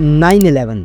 9/11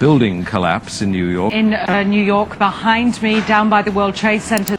Building collapse in New York. In New York, behind me, down by the World Trade Center.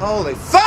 Holy fuck!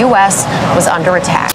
US was under attack.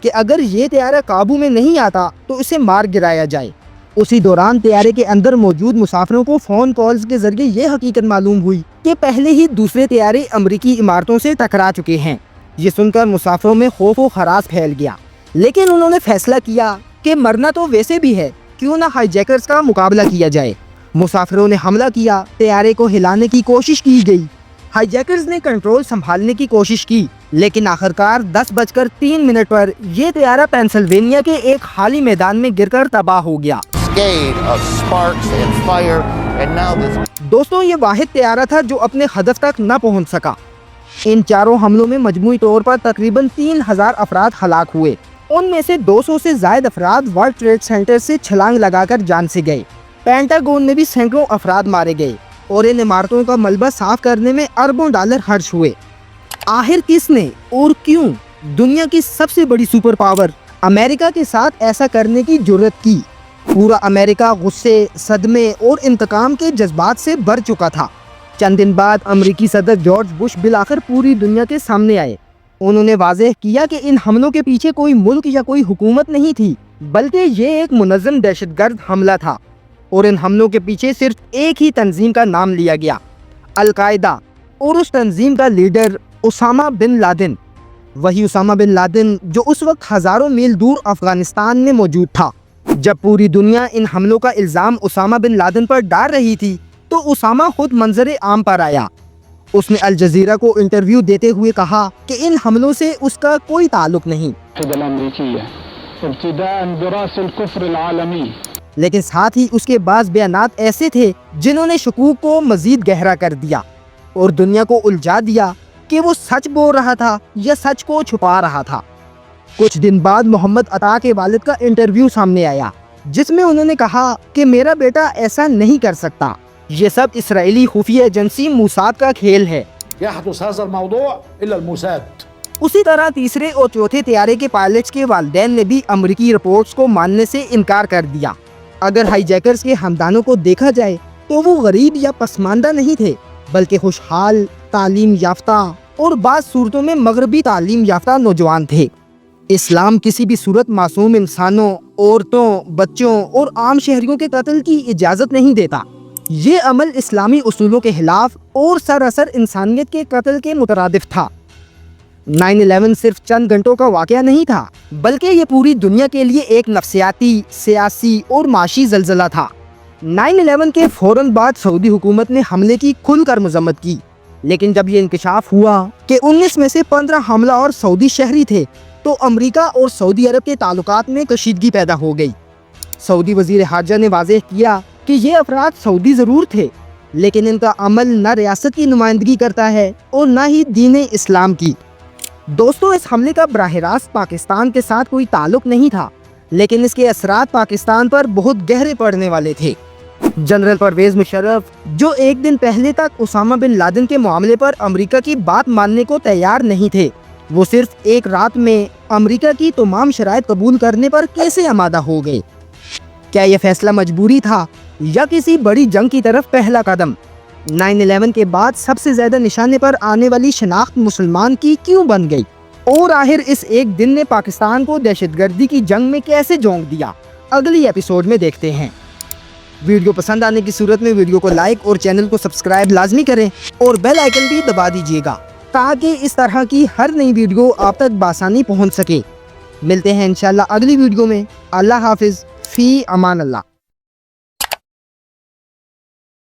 کہ اگر یہ طیارہ قابو میں نہیں آتا تو اسے مار گرایا جائے۔ اسی دوران طیارے کے اندر موجود مسافروں کو فون کالز کے ذریعے یہ حقیقت معلوم ہوئی کہ پہلے ہی دوسرے طیارے امریکی عمارتوں سے ٹکرا چکے ہیں۔ یہ سن کر مسافروں میں خوف و ہراس پھیل گیا، لیکن انہوں نے فیصلہ کیا کہ مرنا تو ویسے بھی ہے، کیوں نہ ہائی جیکرز کا مقابلہ کیا جائے۔ مسافروں نے حملہ کیا، طیارے کو ہلانے کی کوشش کی گئی۔ ہائی جیکرز نے کنٹرول سنبھالنے کی کوشش کی، لیکن آخرکار 10:03 پر یہ طیارہ پینسلوینیا کے ایک خالی میدان میں گر کر تباہ ہو گیا۔ Of sparks and fire, and now this دوستوں، یہ واحد طیارہ تھا جو اپنے ہدف تک نہ پہنچ سکا۔ ان چاروں حملوں میں مجموعی طور پر تقریباً 3000 افراد ہلاک ہوئے۔ ان میں سے 200 سے زائد افراد ورلڈ ٹریڈ سینٹر سے چھلانگ لگا کر جان سے گئے۔ پینٹاگون میں بھی سینکڑوں افراد مارے گئے اور ان عمارتوں کا ملبہ صاف کرنے میں اربوں ڈالر خرچ ہوئے۔ آخر کس نے اور کیوں دنیا کی سب سے بڑی سپر پاور امریکہ کے ساتھ ایسا کرنے کی جرت کی؟ پورا امریکہ غصے، صدمے اور انتقام کے جذبات سے بھر چکا تھا۔ چند دن بعد امریکی صدر جارج بش بالآخر پوری دنیا کے سامنے آئے۔ انہوں نے واضح کیا کہ ان حملوں کے پیچھے کوئی ملک یا کوئی حکومت نہیں تھی، بلکہ یہ ایک منظم دہشت گرد حملہ تھا، اور ان حملوں کے پیچھے صرف ایک ہی تنظیم کا نام لیا گیا، القاعدہ، اور اس تنظیم کا لیڈر اسامہ بن لادن۔ وہی اسامہ بن لادن جو اس وقت ہزاروں میل دور افغانستان میں موجود تھا۔ جب پوری دنیا ان حملوں کا الزام اسامہ بن لادن پر ڈال رہی تھی تو اسامہ خود منظر عام پر آیا۔ اس نے الجزیرہ کو انٹرویو دیتے ہوئے کہا کہ ان حملوں سے اس کا کوئی تعلق نہیں، لیکن ساتھ ہی اس کے بعض بیانات ایسے تھے جنہوں نے شکوک کو مزید گہرا کر دیا اور دنیا کو الجھا دیا کہ وہ سچ بول رہا تھا یا سچ کو چھپا رہا تھا۔ کچھ دن بعد محمد عطا کے والد کا انٹرویو سامنے آیا، جس میں انہوں نے کہا کہ میرا بیٹا ایسا نہیں کر سکتا، یہ سب اسرائیلی خفیہ ایجنسی موساد کا کھیل ہے۔ يحدث هذا الموضوع إلا الموساد. اسی طرح تیسرے اور چوتھے طیارے کے پائلٹس کے والدین نے بھی امریکی رپورٹس کو ماننے سے انکار کر دیا۔ اگر ہائی جیکرز کے ہمدانوں کو دیکھا جائے تو وہ غریب یا پسماندہ نہیں تھے، بلکہ خوشحال، تعلیم یافتہ اور بعض صورتوں میں مغربی تعلیم یافتہ نوجوان تھے۔ اسلام کسی بھی صورت معصوم انسانوں، عورتوں، بچوں اور عام شہریوں کے قتل کی اجازت نہیں دیتا۔ یہ عمل اسلامی اصولوں کے خلاف اور سراسر انسانیت کے قتل کے مترادف تھا۔ 9/11 صرف چند گھنٹوں کا واقعہ نہیں تھا، بلکہ یہ پوری دنیا کے لیے ایک نفسیاتی، سیاسی اور معاشی زلزلہ تھا۔ 9/11 کے فوراً بعد سعودی حکومت نے حملے کی کھل کر مذمت کی، لیکن جب یہ انکشاف ہوا کہ 19 میں سے 15 حاملہ اور سعودی شہری تھے تو امریکہ اور سعودی عرب کے تعلقات میں کشیدگی پیدا ہو گئی۔ سعودی وزیر خارجہ نے واضح کیا کہ یہ افراد سعودی ضرور تھے، لیکن ان کا عمل نہ ریاست کی نمائندگی کرتا ہے اور نہ ہی دین اسلام کی۔ دوستوں، اس حملے کا براہ راست پاکستان کے ساتھ کوئی تعلق نہیں تھا، لیکن اس کے اثرات پاکستان پر بہت گہرے پڑنے والے تھے۔ جنرل پرویز مشرف، جو ایک دن پہلے تک اسامہ بن لادن کے معاملے پر امریکہ کی بات ماننے کو تیار نہیں تھے، وہ صرف ایک رات میں امریکہ کی تمام شرائط قبول کرنے پر کیسے آمادہ ہو گئے؟ کیا یہ فیصلہ مجبوری تھا یا کسی بڑی جنگ کی طرف پہلا قدم؟ 9/11 کے بعد سب سے زیادہ نشانے پر آنے والی شناخت مسلمان کی کیوں بن گئی؟ اور آخر اس ایک دن نے پاکستان کو دہشت گردی کی جنگ میں کیسے جھونک دیا؟ اگلی ایپیسوڈ میں دیکھتے ہیں۔ ویڈیو پسند آنے کی صورت میں ویڈیو کو لائک اور چینل کو سبسکرائب لازمی کریں اور بیل آئیکن بھی دبا دیجیے گا تاکہ اس طرح کی ہر نئی ویڈیو آپ تک بآسانی پہنچ سکے۔ ملتے ہیں انشاءاللہ اگلی ویڈیو میں۔ اللہ حافظ، فی امان اللہ۔